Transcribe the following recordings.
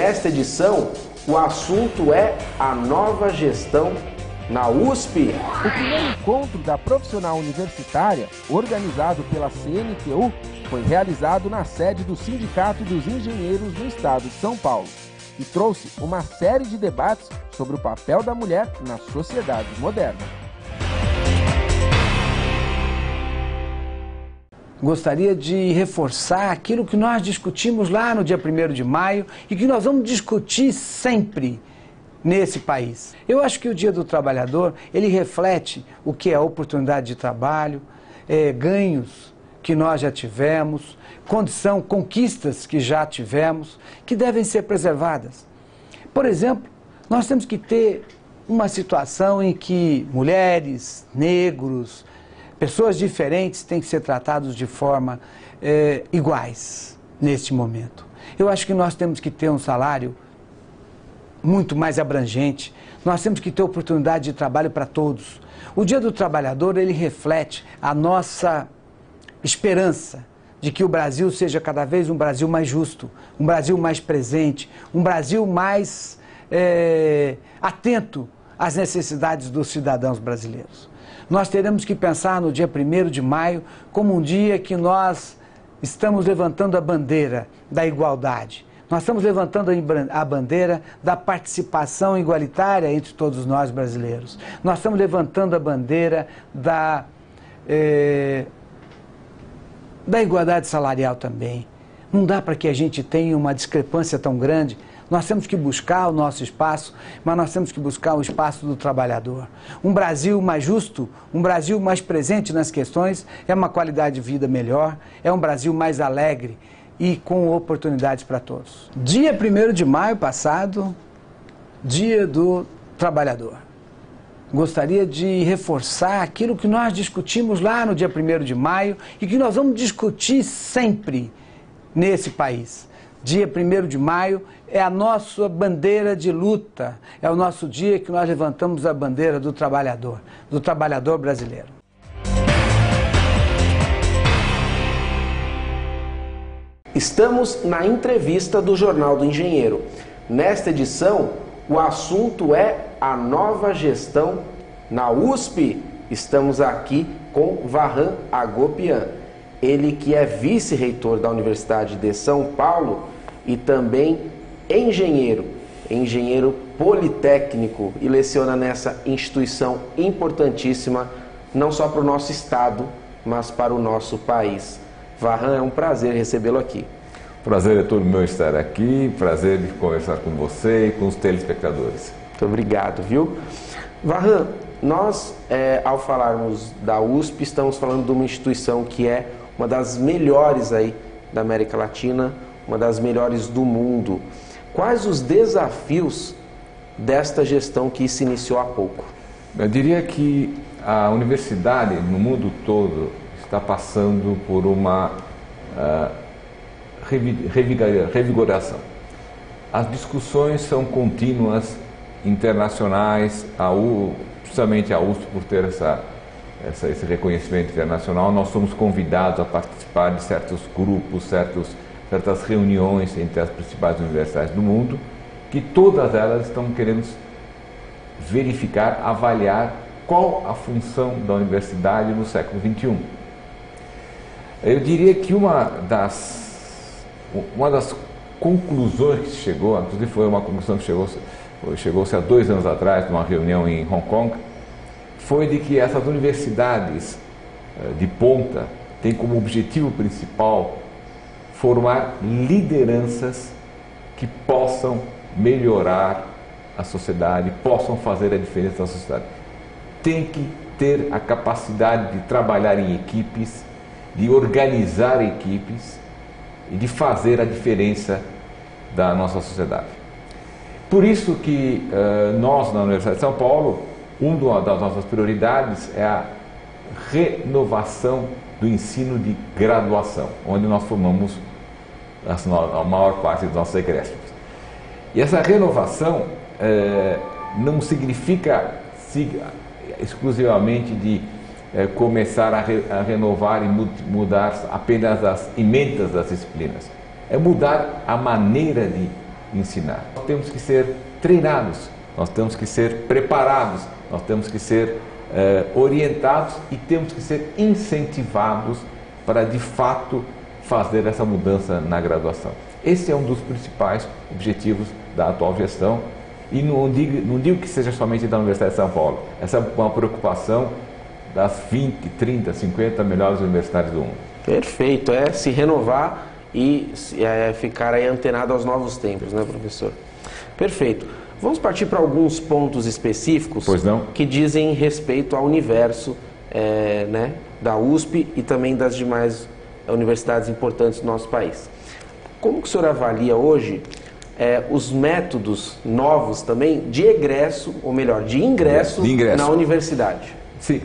Nesta edição, o assunto é a nova gestão na USP. O primeiro encontro da profissional universitária, organizado pela CNTU, foi realizado na sede do Sindicato dos Engenheiros do Estado de São Paulo e trouxe uma série de debates sobre o papel da mulher na sociedade moderna. Gostaria de reforçar aquilo que nós discutimos lá no dia 1º de maio e que nós vamos discutir sempre nesse país. Eu acho que o Dia do Trabalhador, ele reflete o que é oportunidade de trabalho, ganhos que nós já tivemos, conquistas que já tivemos, que devem ser preservadas. Por exemplo, nós temos que ter uma situação em que mulheres, negros, pessoas diferentes têm que ser tratados de forma iguais neste momento. Eu acho que nós temos que ter um salário muito mais abrangente, nós temos que ter oportunidade de trabalho para todos. O Dia do Trabalhador, ele reflete a nossa esperança de que o Brasil seja cada vez um Brasil mais justo, um Brasil mais presente, um Brasil mais atento às necessidades dos cidadãos brasileiros. Nós teremos que pensar no dia 1º de maio como um dia que nós estamos levantando a bandeira da igualdade. Nós estamos levantando a bandeira da participação igualitária entre todos nós brasileiros. Nós estamos levantando a bandeira da igualdade salarial também. Não dá para que a gente tenha uma discrepância tão grande. Nós temos que buscar o nosso espaço, mas nós temos que buscar o espaço do trabalhador. Um Brasil mais justo, um Brasil mais presente nas questões, é uma qualidade de vida melhor, é um Brasil mais alegre e com oportunidades para todos. Dia 1º de maio passado, Dia do Trabalhador. Gostaria de reforçar aquilo que nós discutimos lá no dia 1º de maio e que nós vamos discutir sempre nesse país. Dia 1º de maio é a nossa bandeira de luta, é o nosso dia que nós levantamos a bandeira do trabalhador brasileiro. Estamos na entrevista do Jornal do Engenheiro. Nesta edição, o assunto é a nova gestão na USP. Estamos aqui com Varran Agopian, ele que é vice-reitor da Universidade de São Paulo e também engenheiro politécnico e leciona nessa instituição importantíssima, não só para o nosso estado, mas para o nosso país. Varran, é um prazer recebê-lo aqui. Prazer é todo meu estar aqui, prazer de conversar com você e com os telespectadores. Muito obrigado, viu? Varran, nós, ao falarmos da USP, estamos falando de uma instituição que é uma das melhores aí da América Latina, uma das melhores do mundo. Quais os desafios desta gestão que se iniciou há pouco? Eu diria que a universidade no mundo todo está passando por uma revigoração. As discussões são contínuas, internacionais, justamente a USP por ter esse reconhecimento internacional, nós somos convidados a participar de certos grupos, certas reuniões entre as principais universidades do mundo, que todas elas estão querendo verificar, avaliar qual a função da universidade no século XXI. Eu diria que uma das conclusões que se chegou, inclusive foi uma conclusão que chegou-se há 2 anos atrás, numa reunião em Hong Kong, foi de que essas universidades de ponta têm como objetivo principal formar lideranças que possam melhorar a sociedade, possam fazer a diferença na sociedade. Tem que ter a capacidade de trabalhar em equipes, de organizar equipes e de fazer a diferença da nossa sociedade. Por isso que nós, na Universidade de São Paulo, uma das nossas prioridades é a renovação do ensino de graduação, onde nós formamos a maior parte dos nossos egressos. E essa renovação não significa exclusivamente de começar a renovar e mudar apenas as emendas das disciplinas. É mudar a maneira ensinar. Nós temos que ser treinados, nós temos que ser preparados, nós temos que ser orientados e temos que ser incentivados para, de fato, fazer essa mudança na graduação. Esse é um dos principais objetivos da atual gestão e não digo que seja somente da Universidade de São Paulo. Essa é uma preocupação das 20, 30, 50 melhores universidades do mundo. Perfeito, é se renovar e ficar aí antenado aos novos tempos, né, professor? Perfeito. Vamos partir para alguns pontos específicos que dizem respeito ao universo né, da USP e também das demais universidades importantes do nosso país. Como que o senhor avalia hoje os métodos novos também de egresso, ou melhor, de ingresso na universidade? Sim,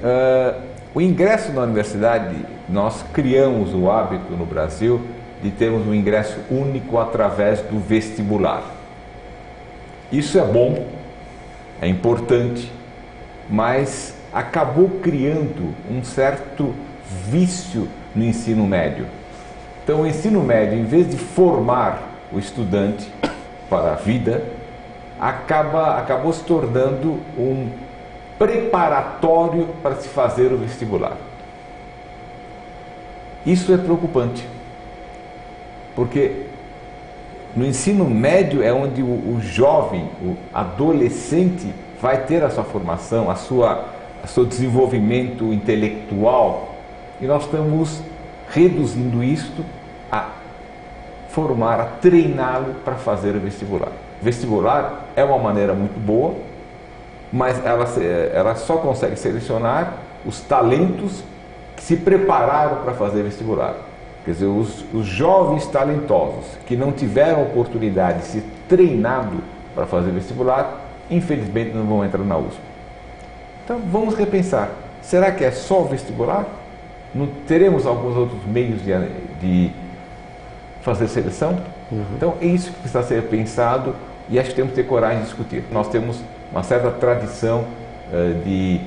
o ingresso na universidade, nós criamos o hábito no Brasil de termos um ingresso único através do vestibular. Isso é bom, é importante, mas acabou criando um certo vício no ensino médio. Então, o ensino médio, em vez de formar o estudante para a vida, acabou se tornando um preparatório para se fazer o vestibular. Isso é preocupante, porque no ensino médio é onde o jovem, o adolescente vai ter a sua formação, o seu desenvolvimento intelectual, e nós estamos reduzindo isto a formar, a treiná-lo para fazer o vestibular. O vestibular é uma maneira muito boa, mas ela só consegue selecionar os talentos que se prepararam para fazer vestibular. Quer dizer, os jovens talentosos que não tiveram oportunidade de ser treinado para fazer vestibular, infelizmente não vão entrar na USP. Então vamos repensar, será que é só o vestibular? Não teremos alguns outros meios de fazer seleção? Então é isso que precisa ser pensado e acho que temos que ter coragem de discutir. Nós temos uma certa tradição de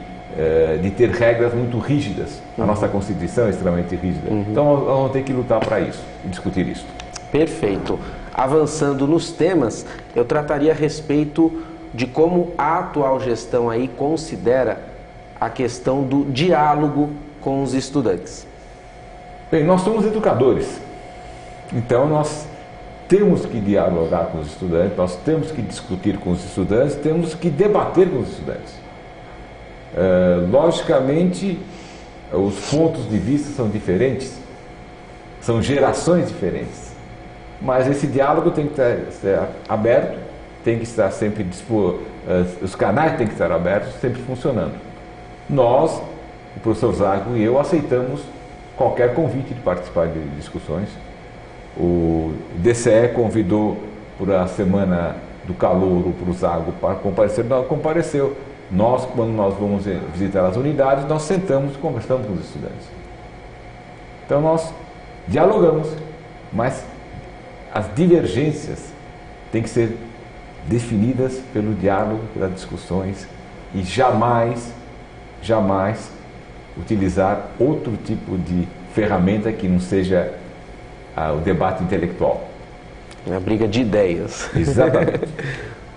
ter regras muito rígidas. A nossa Constituição é extremamente rígida. Então nós vamos ter que lutar para isso e discutir isso. Perfeito. Avançando nos temas, eu trataria a respeito de como a atual gestão aí considera a questão do diálogo com os estudantes. Bem, nós somos educadores, então nós temos que dialogar com os estudantes, nós temos que discutir com os estudantes, temos que debater com os estudantes. Logicamente, os pontos de vista são diferentes, são gerações diferentes, mas esse diálogo tem que estar aberto, tem que estar sempre os canais têm que estar abertos, sempre funcionando. Nós, o professor Zago e eu, aceitamos qualquer convite de participar de discussões. O DCE convidou para a Semana do Calouro para o Zago para comparecer, não compareceu. Nós, quando nós vamos visitar as unidades, nós sentamos e conversamos com os estudantes. Então nós dialogamos, mas as divergências têm que ser definidas pelo diálogo, pelas discussões e jamais utilizar outro tipo de ferramenta que não seja o debate intelectual. A briga de ideias. Exatamente.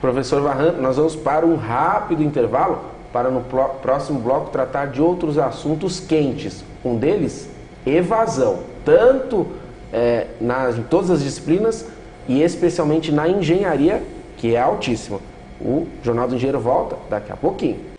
Professor Varran, nós vamos para um rápido intervalo para no próximo bloco tratar de outros assuntos quentes. Um deles, evasão, tanto em todas as disciplinas e especialmente na engenharia, que é altíssima. O Jornal do Engenheiro volta daqui a pouquinho.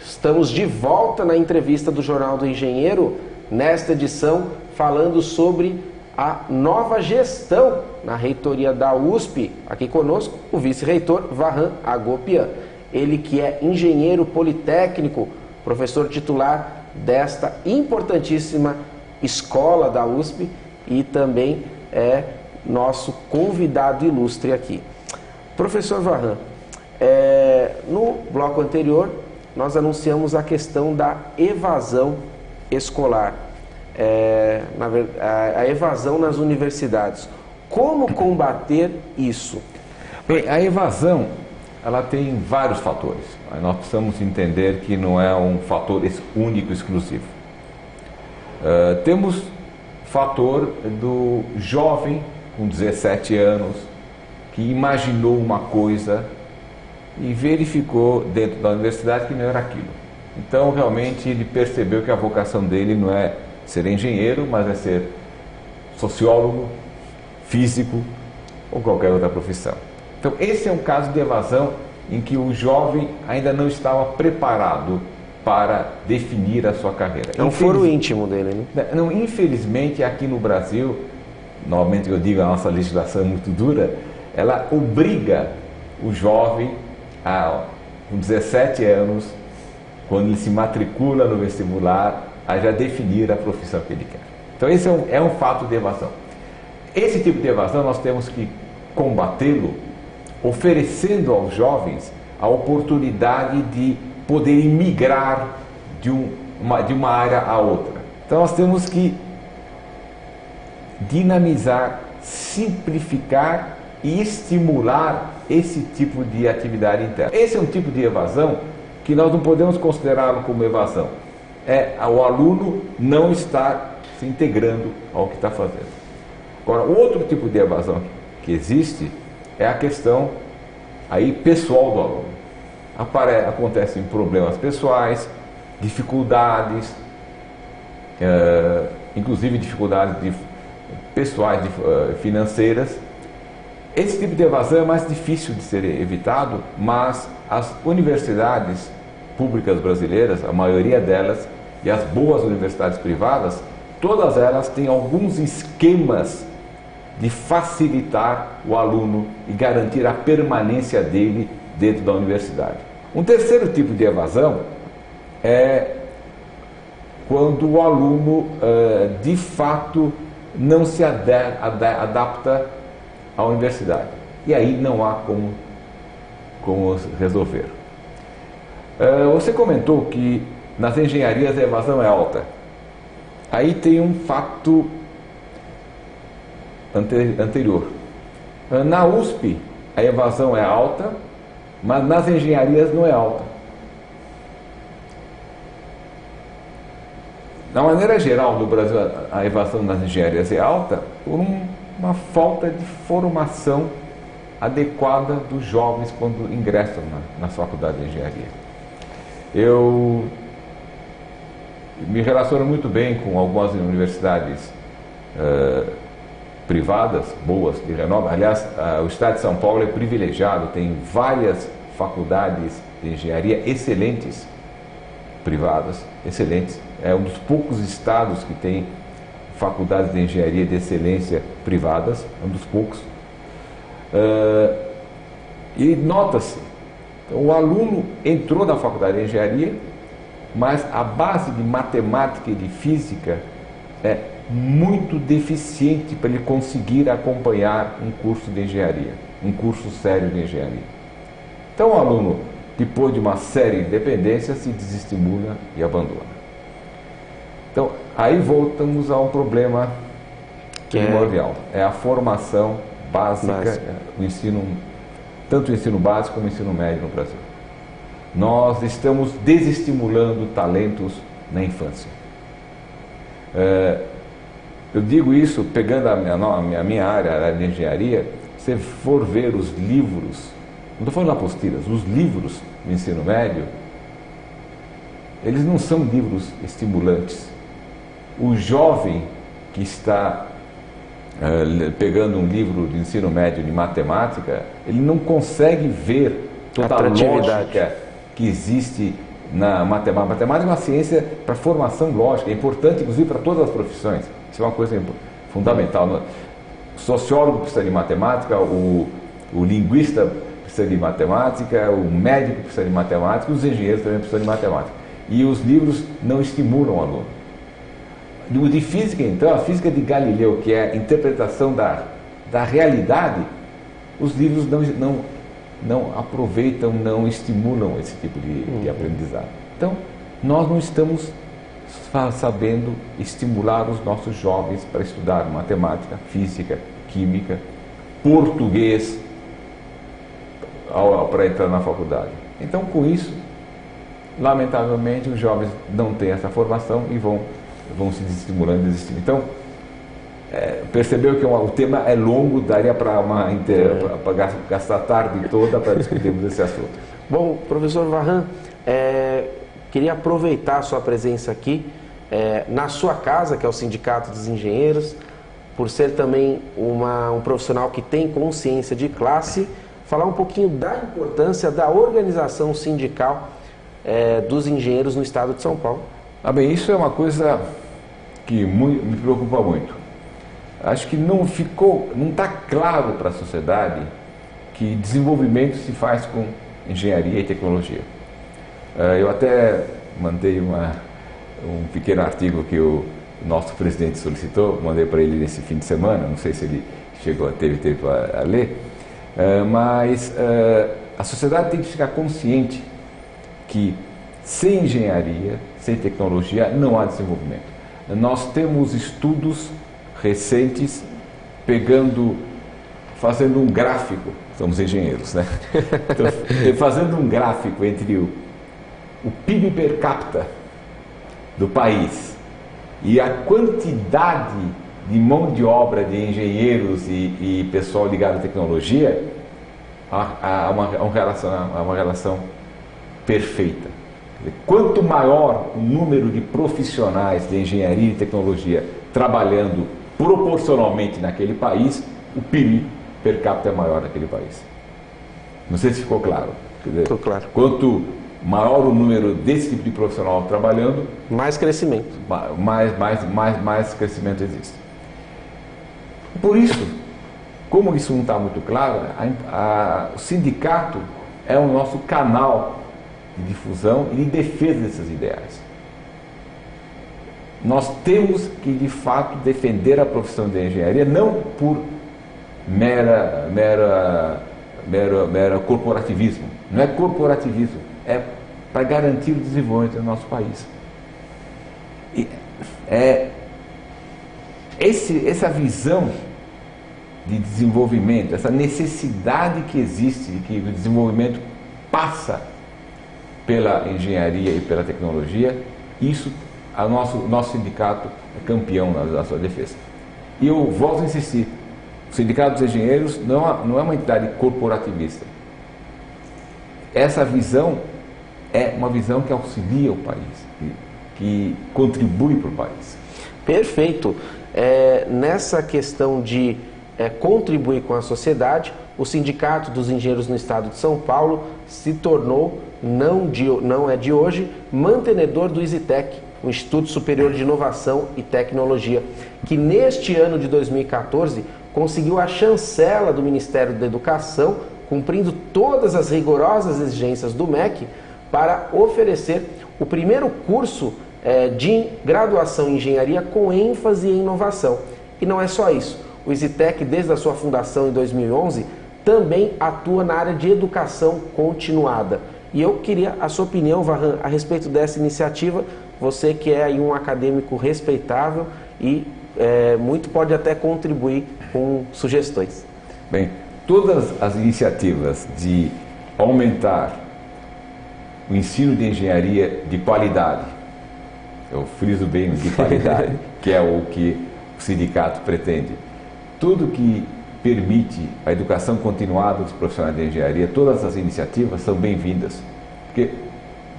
Estamos de volta na entrevista do Jornal do Engenheiro, nesta edição falando sobre a nova gestão na reitoria da USP. Aqui conosco o vice-reitor Varran Agopian, ele que é engenheiro politécnico, professor titular desta importantíssima escola da USP e também é nosso convidado ilustre aqui. Professor Varran, no bloco anterior nós anunciamos a questão da evasão escolar, a evasão nas universidades. Como combater isso? Bem, a evasão, ela tem vários fatores. Nós precisamos entender que não é um fator único, exclusivo. Temos fator do jovem com 17 anos que imaginou uma coisa e verificou dentro da universidade que não era aquilo. Então, realmente, ele percebeu que a vocação dele não é ser engenheiro, mas é ser sociólogo, físico ou qualquer outra profissão. Então, esse é um caso de evasão em que o jovem ainda não estava preparado para definir a sua carreira. É um foro íntimo dele, né? Não, infelizmente, aqui no Brasil, novamente eu digo, a nossa legislação é muito dura, ela obriga o jovem com 17 anos, quando ele se matricula no vestibular, a já definir a profissão que ele quer. Então esse é um fato de evasão. Esse tipo de evasão nós temos que combatê-lo oferecendo aos jovens a oportunidade de poderem migrar de uma área a outra. Então nós temos que dinamizar, simplificar e estimular esse tipo de atividade interna. Esse é um tipo de evasão que nós não podemos considerá-lo como evasão. O aluno não estar se integrando ao que está fazendo. Agora, outro tipo de evasão que existe é a questão aí pessoal do aluno. Acontecem problemas pessoais, dificuldades, inclusive dificuldades pessoais, financeiras. Esse tipo de evasão é mais difícil de ser evitado, mas as universidades públicas brasileiras, a maioria delas, e as boas universidades privadas, todas elas têm alguns esquemas de facilitar o aluno e garantir a permanência dele dentro da universidade. Um terceiro tipo de evasão é quando o aluno de fato não se adapta à universidade. E aí não há como resolver. Você comentou que nas engenharias a evasão é alta. Aí tem um fato anterior. Na USP a evasão é alta, mas nas engenharias não é alta. Na maneira geral, no Brasil, a evasão nas engenharias é alta por uma falta de formação adequada dos jovens quando ingressam na faculdade de engenharia. Eu me relaciono muito bem com algumas universidades privadas, boas, de renome. Aliás, o estado de São Paulo é privilegiado, tem várias faculdades de engenharia excelentes, privadas, excelentes. É um dos poucos estados que tem faculdades de engenharia de excelência privadas, um dos poucos. E nota-se, o aluno entrou na faculdade de engenharia, mas a base de matemática e de física é muito deficiente para ele conseguir acompanhar um curso de engenharia, um curso sério de engenharia. Então o aluno, depois de uma série de dependências, se desestimula e abandona. Então, aí voltamos a um problema primordial. É a formação básica, o ensino, tanto o ensino básico como o ensino médio no Brasil. Nós estamos desestimulando talentos na infância. Eu digo isso pegando a minha área, a área de engenharia. Se for ver os livros, não estou falando apostilas, os livros do ensino médio, eles não são livros estimulantes. O jovem que está pegando um livro de ensino médio de matemática, ele não consegue ver toda a lógica que existe na matemática. Matemática é uma ciência para formação lógica, é importante inclusive para todas as profissões. Isso é uma coisa fundamental. O sociólogo precisa de matemática, o linguista precisa de matemática, o médico precisa de matemática, os engenheiros também precisam de matemática. e os livros não estimulam o aluno. O de física, então, a física de Galileu, que é a interpretação da realidade, os livros não aproveitam, não estimulam esse tipo de aprendizado. Então, nós não estamos sabendo estimular os nossos jovens para estudar matemática, física, química, português, para entrar na faculdade. Então, com isso, lamentavelmente, os jovens não têm essa formação e vão se desestimulando e desistindo. Então, percebeu que o tema é longo, daria para gastar a tarde toda para discutirmos esse assunto. Bom, professor Varran, queria aproveitar a sua presença aqui na sua casa, que é o Sindicato dos Engenheiros, por ser também um profissional que tem consciência de classe, falar um pouquinho da importância da organização sindical dos engenheiros no estado de São Paulo. Bem, isso é uma coisa que me preocupa muito. Acho que não está claro para a sociedade que desenvolvimento se faz com engenharia e tecnologia. Eu até mandei um pequeno artigo que o nosso presidente solicitou, mandei para ele nesse fim de semana, não sei se ele teve tempo a ler, mas a sociedade tem que ficar consciente que sem engenharia, sem tecnologia, não há desenvolvimento. Nós temos estudos recentes fazendo um gráfico, somos engenheiros, né? Então, fazendo um gráfico entre o PIB per capita do país e a quantidade de mão de obra de engenheiros e pessoal ligado à tecnologia, há uma relação perfeita. Quanto maior o número de profissionais de engenharia e tecnologia trabalhando proporcionalmente naquele país, o PIB per capita é maior naquele país. Não sei se ficou claro. Ficou claro. Quanto maior o número desse tipo de profissional trabalhando, mais crescimento. Mais crescimento existe. Por isso, como isso não está muito claro, o sindicato é o nosso canal de difusão e de defesa desses ideais. Nós temos que, de fato, defender a profissão de engenharia, não por mera corporativismo. Não é corporativismo, é para garantir o desenvolvimento do nosso país. E essa visão de desenvolvimento, essa necessidade que existe de que o desenvolvimento passa pela engenharia e pela tecnologia, isso, o nosso sindicato é campeão na sua defesa. E eu volto a insistir, o Sindicato dos Engenheiros não é uma entidade corporativista. Essa visão é uma visão que auxilia o país, que contribui para o país. Perfeito. Nessa questão de contribuir com a sociedade, o Sindicato dos Engenheiros no Estado de São Paulo se tornou, não é de hoje, mantenedor do ISITEC, o Instituto Superior de Inovação e Tecnologia, que neste ano de 2014 conseguiu a chancela do Ministério da Educação, cumprindo todas as rigorosas exigências do MEC, para oferecer o primeiro curso de graduação em engenharia com ênfase em inovação. E não é só isso. O ISITEC, desde a sua fundação em 2011, também atua na área de educação continuada. E eu queria a sua opinião, Varran, a respeito dessa iniciativa. Você que é aí um acadêmico respeitável e muito pode até contribuir com sugestões. Bem, todas as iniciativas de aumentar o ensino de engenharia de qualidade, eu friso bem de qualidade, que é o que o sindicato pretende, tudo que permite a educação continuada dos profissionais de engenharia, todas as iniciativas são bem-vindas, porque,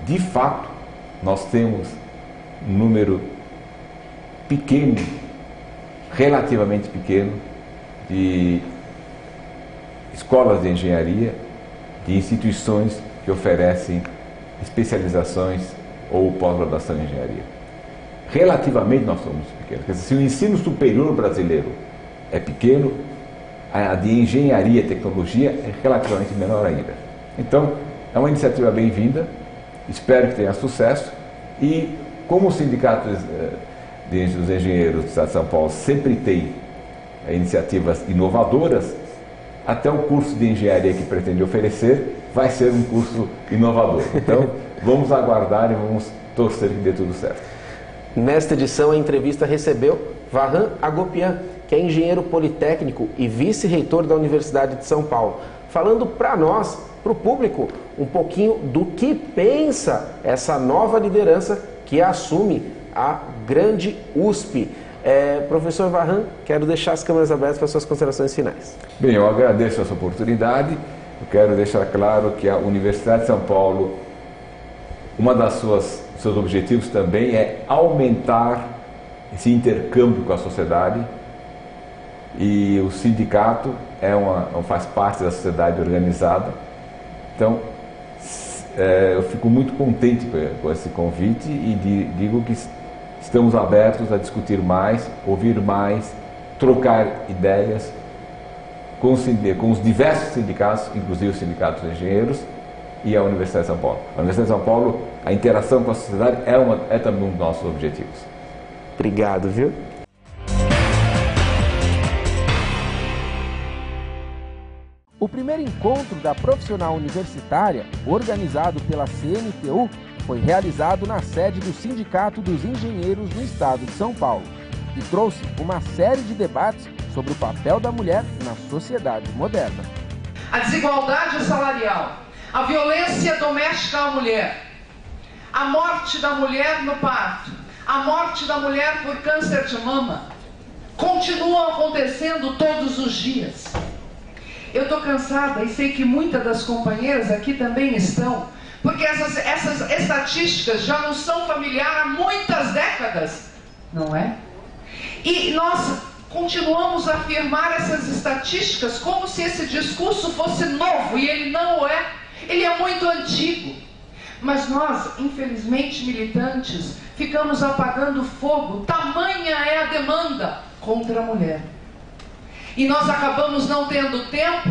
de fato, nós temos um número pequeno, relativamente pequeno, de escolas de engenharia, de instituições que oferecem especializações ou pós-graduação em engenharia. Relativamente nós somos pequenos. Quer dizer, se o ensino superior brasileiro é pequeno, a de engenharia e tecnologia é relativamente menor ainda. Então, é uma iniciativa bem-vinda, espero que tenha sucesso E como o Sindicato dos Engenheiros do Estado de São Paulo sempre tem iniciativas inovadoras, até o curso de engenharia que pretende oferecer vai ser um curso inovador. Então, vamos aguardar e vamos torcer que dê tudo certo. Nesta edição, a entrevista recebeu Vahan Agopian, que é engenheiro politécnico e vice-reitor da Universidade de São Paulo, falando para nós, para o público, um pouquinho do que pensa essa nova liderança que assume a grande USP. Professor Vahan, quero deixar as câmeras abertas para suas considerações finais. Bem, eu agradeço essa oportunidade. Eu quero deixar claro que a Universidade de São Paulo, uma das seus objetivos também é aumentar esse intercâmbio com a sociedade, e o sindicato faz parte da sociedade organizada. Então, eu fico muito contente com esse convite e digo que estamos abertos a discutir mais, ouvir mais, trocar ideias com os diversos sindicatos, inclusive o Sindicato dos Engenheiros e a Universidade de São Paulo. A Universidade de São Paulo, a interação com a sociedade é também um dos nossos objetivos. Obrigado, viu? O primeiro encontro da profissional universitária, organizado pela CNTU, foi realizado na sede do Sindicato dos Engenheiros no estado de São Paulo e trouxe uma série de debates sobre o papel da mulher na sociedade moderna. A desigualdade salarial, a violência doméstica à mulher, a morte da mulher no parto, a morte da mulher por câncer de mama, continuam acontecendo todos os dias. Eu estou cansada e sei que muitas das companheiras aqui também estão, porque essas estatísticas já não são familiares há muitas décadas, não é? E nós continuamos a afirmar essas estatísticas como se esse discurso fosse novo, e ele não é, ele é muito antigo. Mas nós, infelizmente, militantes, ficamos apagando fogo, tamanha é a demanda contra a mulher. E nós acabamos não tendo tempo,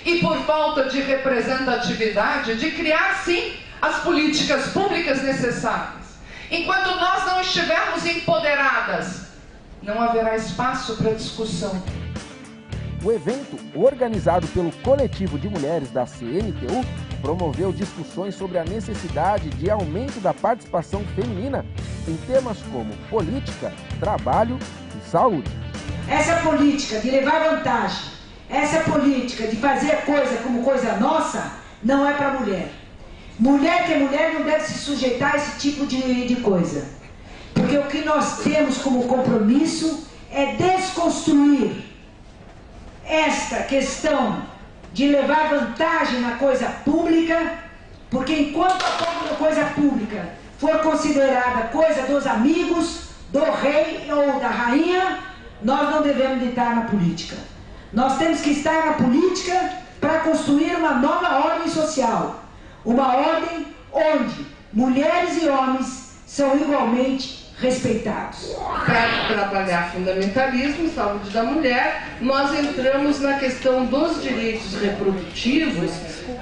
e por falta de representatividade, de criar, sim, as políticas públicas necessárias. Enquanto nós não estivermos empoderadas, não haverá espaço para discussão. O evento, organizado pelo Coletivo de Mulheres da CNTU, promoveu discussões sobre a necessidade de aumento da participação feminina em temas como política, trabalho e saúde. Essa política de levar vantagem, essa política de fazer coisa como coisa nossa, não é para mulher. Mulher que é mulher não deve se sujeitar a esse tipo de coisa. Porque o que nós temos como compromisso é desconstruir esta questão de levar vantagem na coisa pública, porque enquanto a coisa pública for considerada coisa dos amigos, do rei ou da rainha, nós não devemos estar na política. Nós temos que estar na política para construir uma nova ordem social. Uma ordem onde mulheres e homens são igualmente respeitados. Para trabalhar fundamentalismo e saúde da mulher, nós entramos na questão dos direitos reprodutivos,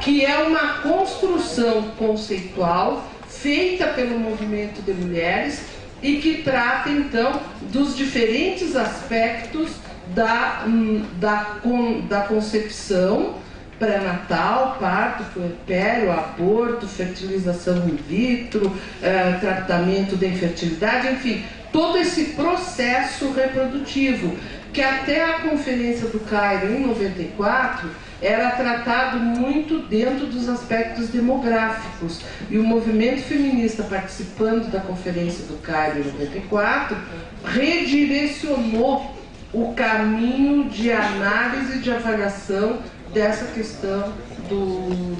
que é uma construção conceitual feita pelo movimento de mulheres e que trata, então, dos diferentes aspectos da concepção, pré-natal, parto, puerpério, aborto, fertilização in vitro, tratamento da infertilidade, enfim, todo esse processo reprodutivo, que até a Conferência do Cairo, em 94, era tratado muito dentro dos aspectos demográficos. E o movimento feminista, participando da Conferência do Cairo, em 94, redirecionou o caminho de análise e de avaliação dessa questão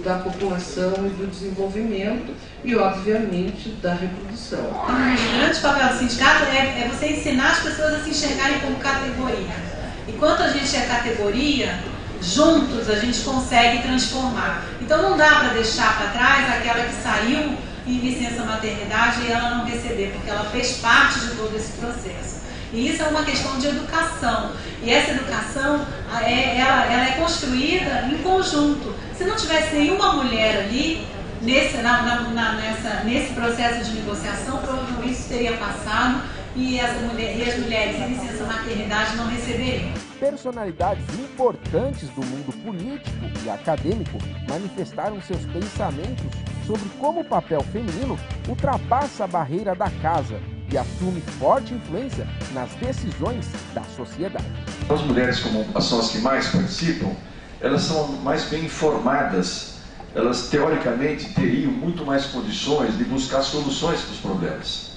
da população e do desenvolvimento e, obviamente, da reprodução. O grande papel do sindicato é você ensinar as pessoas a se enxergarem como categoria. Enquanto a gente é categoria, juntos a gente consegue transformar. Então não dá para deixar para trás aquela que saiu em licença maternidade e ela não receber, porque ela fez parte de todo esse processo. E isso é uma questão de educação. E essa educação, ela é construída em conjunto. Se não tivesse nenhuma mulher ali, nesse processo de negociação, provavelmente isso teria passado e as mulheres em licença maternidade não receberiam. Personalidades importantes do mundo político e acadêmico manifestaram seus pensamentos sobre como o papel feminino ultrapassa a barreira da casa e assume forte influência nas decisões da sociedade. As mulheres, como são as que mais participam, elas são mais bem informadas, elas teoricamente teriam muito mais condições de buscar soluções para os problemas.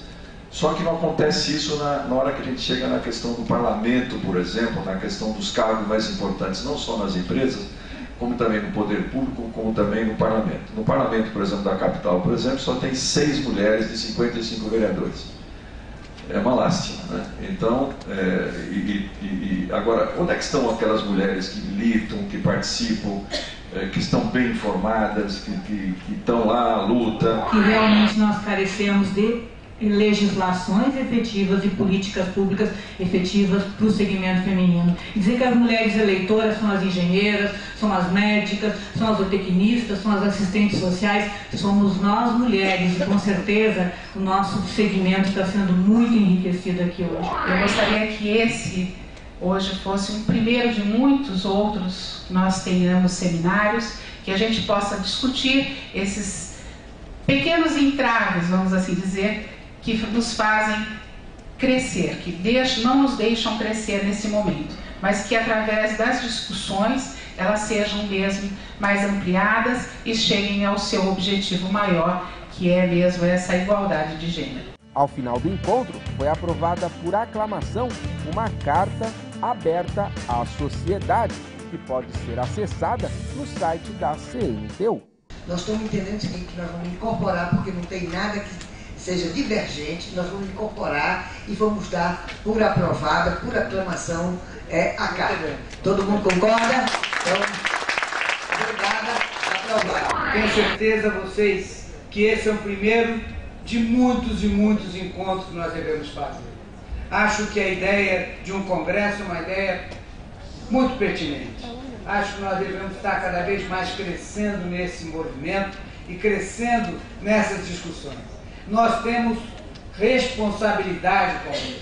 Só que não acontece isso na hora que a gente chega na questão do parlamento, por exemplo, na questão dos cargos mais importantes, não só nas empresas, como também no poder público, como também no parlamento. No parlamento, por exemplo, da capital, por exemplo, só tem 6 mulheres de 55 vereadores. É uma lástima, né? Então, agora, onde é que estão aquelas mulheres que militam, que participam, que estão bem informadas, que estão lá à luta? Que realmente nós carecemos de legislações efetivas e políticas públicas efetivas para o segmento feminino. E dizer que as mulheres eleitoras são as engenheiras, são as médicas, são as zootecnistas, são as assistentes sociais, somos nós mulheres, e com certeza o nosso segmento está sendo muito enriquecido aqui hoje. Eu gostaria que esse hoje fosse um primeiro de muitos outros que nós tenhamos seminários, que a gente possa discutir esses pequenos entraves, vamos assim dizer, que nos fazem crescer, que não nos deixam crescer nesse momento, mas que através das discussões elas sejam mesmo mais ampliadas e cheguem ao seu objetivo maior, que é mesmo essa igualdade de gênero. Ao final do encontro, foi aprovada por aclamação uma carta aberta à sociedade, que pode ser acessada no site da CNTU. Nós estamos entendendo o seguinte, que nós vamos incorporar, porque não tem nada que seja divergente, nós vamos incorporar e vamos dar por aprovada, por aclamação, a carta. Todo mundo concorda? Então, obrigada, aprovada. Tenho certeza, vocês, que esse é o primeiro de muitos e muitos encontros que nós devemos fazer. Acho que a ideia de um congresso é uma ideia muito pertinente. Acho que nós devemos estar cada vez mais crescendo nesse movimento e crescendo nessas discussões. Nós temos responsabilidade com isso.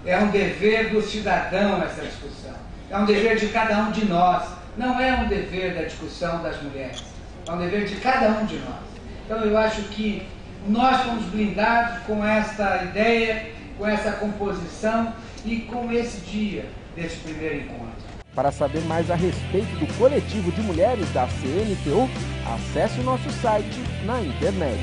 É um dever do cidadão essa discussão. É um dever de cada um de nós. Não é um dever da discussão das mulheres. É um dever de cada um de nós. Então eu acho que nós fomos blindados com essa ideia, com essa composição e com esse dia desse primeiro encontro. Para saber mais a respeito do coletivo de mulheres da CNTU, acesse o nosso site na internet.